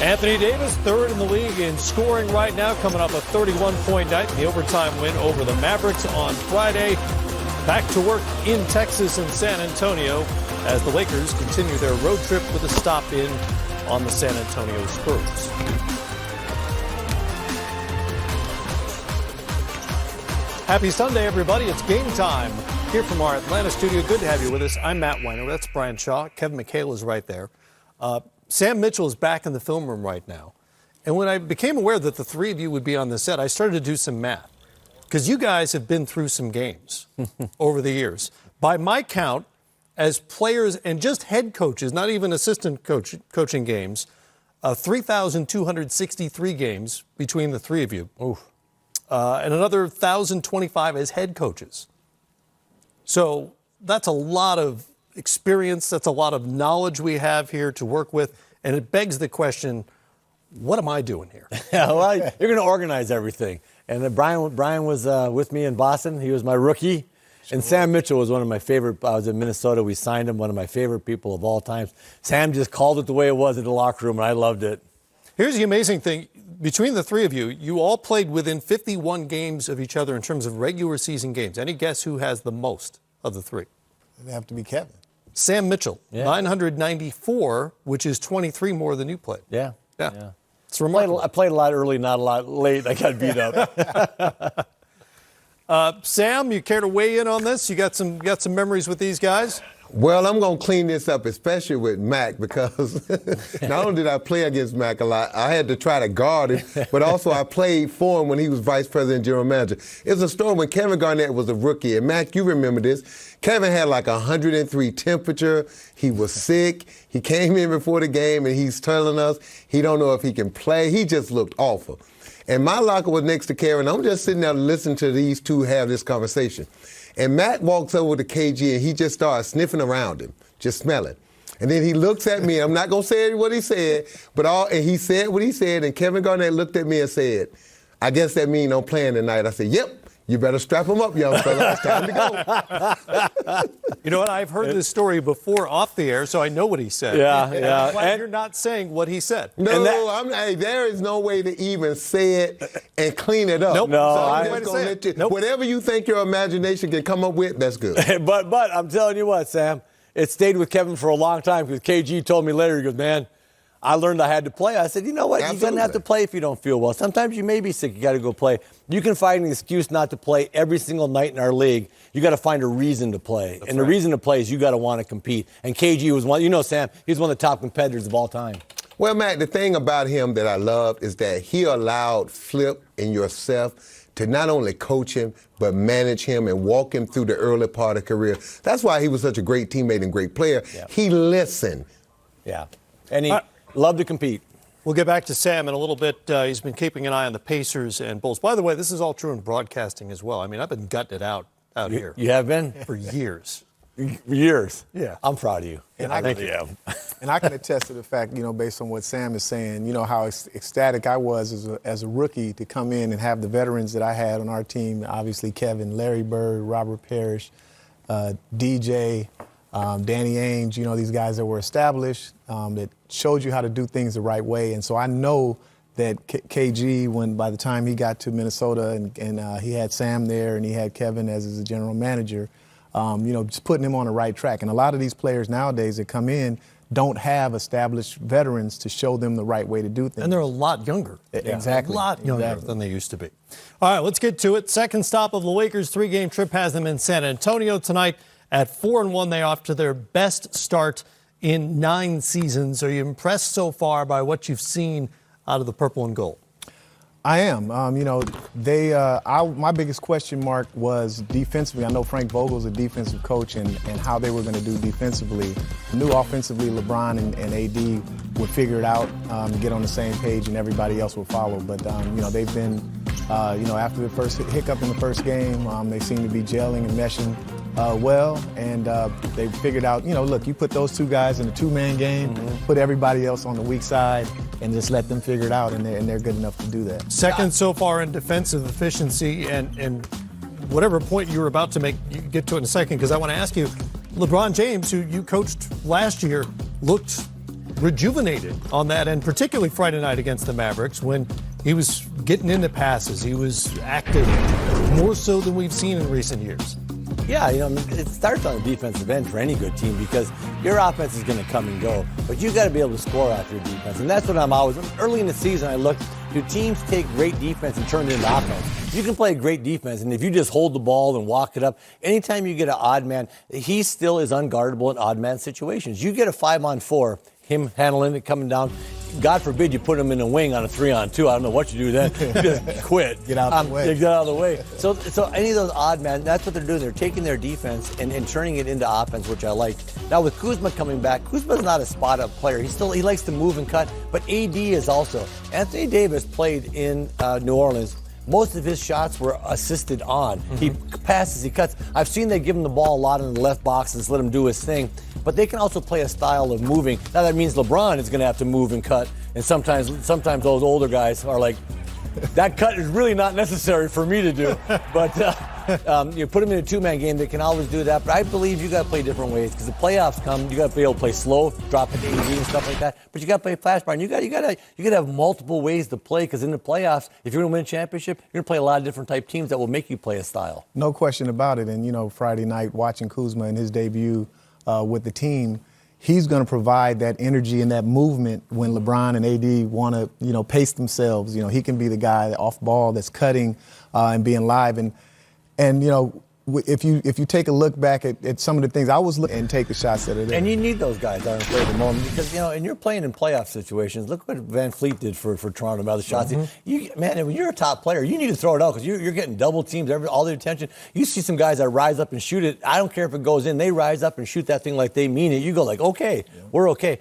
Anthony Davis, third in the league in scoring right now, coming up a 31-point night in the overtime win over the Mavericks on Friday. Back to work in Texas and San Antonio as the Lakers continue their road trip with a stop in on the San Antonio Spurs. Happy Sunday, everybody. It's game time here from our Atlanta studio. Good to have you with us. I'm Matt Weiner. That's Brian Shaw. Kevin Mchale is right there. Sam Mitchell is back in the film room right now. And when I became aware that the three of you would be on the set, I started to do some math. Because you guys have been through some games over the years. By my count, as players and just head coaches, not even assistant coaching games, 3,263 games between the three of you. And another 1,025 as head coaches. So that's a lot of experience. That's a lot of knowledge we have here to work with. And it begs the question, what am I doing here? Yeah, well, you're going to organize everything. And Brian was with me in Boston. He was my rookie. Sure. And Sam Mitchell was one of my favorite. I was in Minnesota. We signed him, one of my favorite people of all time. Sam just called it the way it was in the locker room, and I loved it. Here's the amazing thing. Between the three of you, you all played within 51 games of each other in terms of regular season games. Any guess who has the most of the three? It'd have to be Kevin. Sam Mitchell, 994, which is 23 more than you played. Yeah. It's remarkable. I played a lot early, not a lot late. I got beat up. Sam, you care to weigh in on this? You got some memories with these guys? Well, I'm going to clean this up, especially with Mac, because not only did I play against Mac a lot, I had to try to guard him, but also I played for him when he was vice president and general manager. It's a story when Kevin Garnett was a rookie, and Mac, you remember this. Kevin had like 103 temperature. He was sick. He came in before the game, and he's telling us he don't know if he can play. He just looked awful. And my locker was next to Kevin. I'm just sitting there listening to these two have this conversation. And Matt walks over to KG, and he just starts sniffing around him, just smelling. And then he looks at me. I'm not going to say what he said, and he said what he said, and Kevin Garnett looked at me and said, I guess that means I'm playing tonight. I said, yep. You better strap him up, young fella. It's time to go. You know what? I've heard this story before off the air, so I know what he said. Yeah. I'm glad you're not saying what he said. No, there is no way to even say it and clean it up. Nope. No, so I'm just gonna let you, whatever you think your imagination can come up with, that's good. but I'm telling you what, Sam, it stayed with Kevin for a long time because KG told me later, he goes, man, I learned I had to play. I said, you know what? Absolutely. You don't have to play if you don't feel well. Sometimes you may be sick. You got to go play. You can find an excuse not to play every single night in our league. You got to find a reason to play. The reason to play is you got to want to compete. And KG was one. You know, Sam, he's one of the top competitors of all time. Well, Matt, the thing about him that I loved is that he allowed Flip and yourself to not only coach him, but manage him and walk him through the early part of career. That's why he was such a great teammate and great player. Yeah. He listened. Yeah. And he loved to compete. We'll get back to Sam in a little bit. He's been keeping an eye on the Pacers and Bulls. By the way, this is all true in broadcasting as well. I mean, I've been gutting it out here. You have been? For years. Years? Yeah. I'm proud of you. And Thank you. And I can attest to the fact, based on what Sam is saying, how ecstatic I was as a rookie to come in and have the veterans that I had on our team, obviously Kevin, Larry Bird, Robert Parrish, DJ, Danny Ainge, these guys that were established, that showed you how to do things the right way. And so I know that KG, by the time he got to Minnesota and he had Sam there and he had Kevin as his general manager, just putting him on the right track. And a lot of these players nowadays that come in don't have established veterans to show them the right way to do things. And they're a lot younger. Exactly. A lot younger than they used to be. All right, let's get to it. Second stop of the Lakers' three-game trip has them in San Antonio tonight. At 4-1, they off to their best start in 9 seasons. Are you impressed so far by what you've seen out of the purple and gold? I am. My biggest question mark was defensively. I know Frank Vogel's a defensive coach and how they were going to do defensively. I knew offensively LeBron and AD would figure it out, get on the same page, and everybody else would follow. But, they've been, after the first hiccup in the first game, they seem to be gelling and meshing well, and they figured out, look, you put those two guys in a two-man game, put everybody else on the weak side, and just let them figure it out, and they're good enough to do that. Second so far in defensive efficiency, and whatever point you were about to make, you get to it in a second, because I want to ask you, LeBron James, who you coached last year, looked rejuvenated on that end, particularly Friday night against the Mavericks when he was getting into passes. He was active more so than we've seen in recent years. Yeah, it starts on the defensive end for any good team because your offense is going to come and go, but you got to be able to score off your defense, and that's what I'm always. Early in the season, I looked. Do teams take great defense and turn it into offense? You can play great defense, and if you just hold the ball and walk it up, anytime you get an odd man, he still is unguardable in odd man situations. You get a 5-on-4, him handling it, coming down. God forbid you put him in a wing on a 3-on-2. I don't know what you do then. You just quit. Get out of the way. Get out of the way. So any of those odd men, that's what they're doing. They're taking their defense and turning it into offense, which I like. Now with Kuzma coming back, Kuzma's not a spot-up player. He likes to move and cut, but AD is also. Anthony Davis played in New Orleans. Most of his shots were assisted on. Mm-hmm. He passes, he cuts. I've seen they give him the ball a lot in the left box and just let him do his thing. But they can also play a style of moving. Now that means LeBron is going to have to move and cut. And sometimes those older guys are like, that cut is really not necessary for me to do. But you put them in a two-man game, they can always do that. But I believe you got to play different ways because the playoffs come. You got to be able to play slow, drop it to AD and stuff like that. But you got to play fast, Brian. You got to have multiple ways to play because in the playoffs, if you're going to win a championship, you're going to play a lot of different type teams that will make you play a style. No question about it. And Friday night watching Kuzma in his debut with the team. He's going to provide that energy and that movement when LeBron and AD want to, pace themselves. He can be the guy off ball that's cutting and being live. And if you take a look back at some of the things I was looking and take the shots that are there. And you need those guys out in play the moment because, and you're playing in playoff situations. Look what Van Fleet did for Toronto about the shots. Mm-hmm. When you're a top player, you need to throw it out because you're getting double teams, all their attention. You see some guys that rise up and shoot it. I don't care if it goes in. They rise up and shoot that thing like they mean it. You go like, okay, we're okay.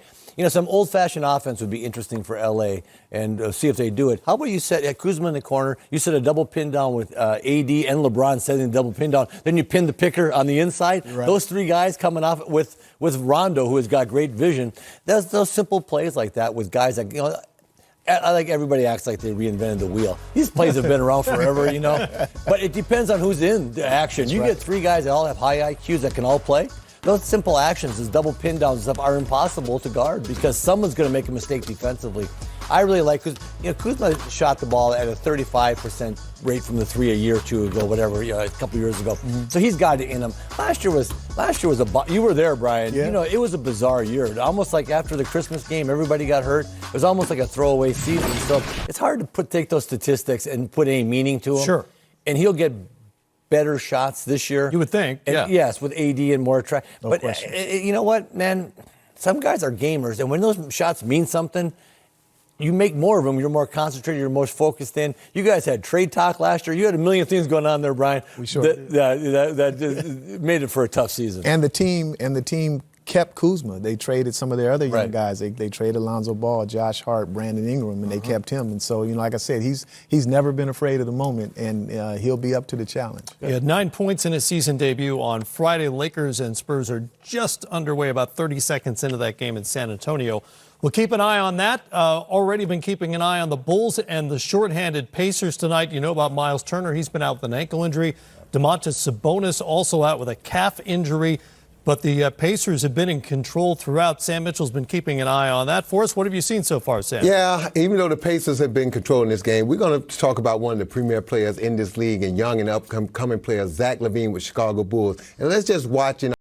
Some old-fashioned offense would be interesting for L.A. and see if they do it. How about you set Kuzma in the corner? You set a double pin down with AD and LeBron setting a double pin down. Then you pin the picker on the inside. Right. Those three guys coming off with Rondo, who has got great vision. Those simple plays like that with guys that, I like everybody acts like they reinvented the wheel. These plays have been around forever, But it depends on who's in the action. That's get three guys that all have high IQs that can all play. Those simple actions, as double pin downs and stuff, are impossible to guard because someone's going to make a mistake defensively. I really like Kuzma shot the ball at a 35% rate from the three a year or two ago, whatever, a couple years ago. Mm-hmm. So he's got it in him. Last year was you were there, Brian. Yeah. It was a bizarre year. Almost like after the Christmas game, everybody got hurt. It was almost like a throwaway season. So it's hard to take those statistics and put any meaning to them. Sure. And he'll get better shots this year. You would think, yeah. Yes, with AD and more track. No but question. You know what, man? Some guys are gamers, and when those shots mean something, you make more of them. You're more concentrated. You're more focused in. You guys had trade talk last year. You had a million things going on there, Brian. We sure did. That just made it for a tough season. And the team kept Kuzma. They traded some of their other young guys. They traded Lonzo Ball, Josh Hart, Brandon Ingram, and they kept him. And so, like I said, he's never been afraid of the moment, and he'll be up to the challenge. He had 9 points in his season debut on Friday. Lakers and Spurs are just underway, about 30 seconds into that game in San Antonio. We'll keep an eye on that. Already been keeping an eye on the Bulls and the shorthanded Pacers tonight. You know about Miles Turner. He's been out with an ankle injury. Domantas Sabonis also out with a calf injury. But the Pacers have been in control throughout. Sam Mitchell's been keeping an eye on that for us. What have you seen so far, Sam? Yeah, even though the Pacers have been controlling this game, we're going to talk about one of the premier players in this league and young and upcoming players, Zach LaVine with Chicago Bulls. And let's just watch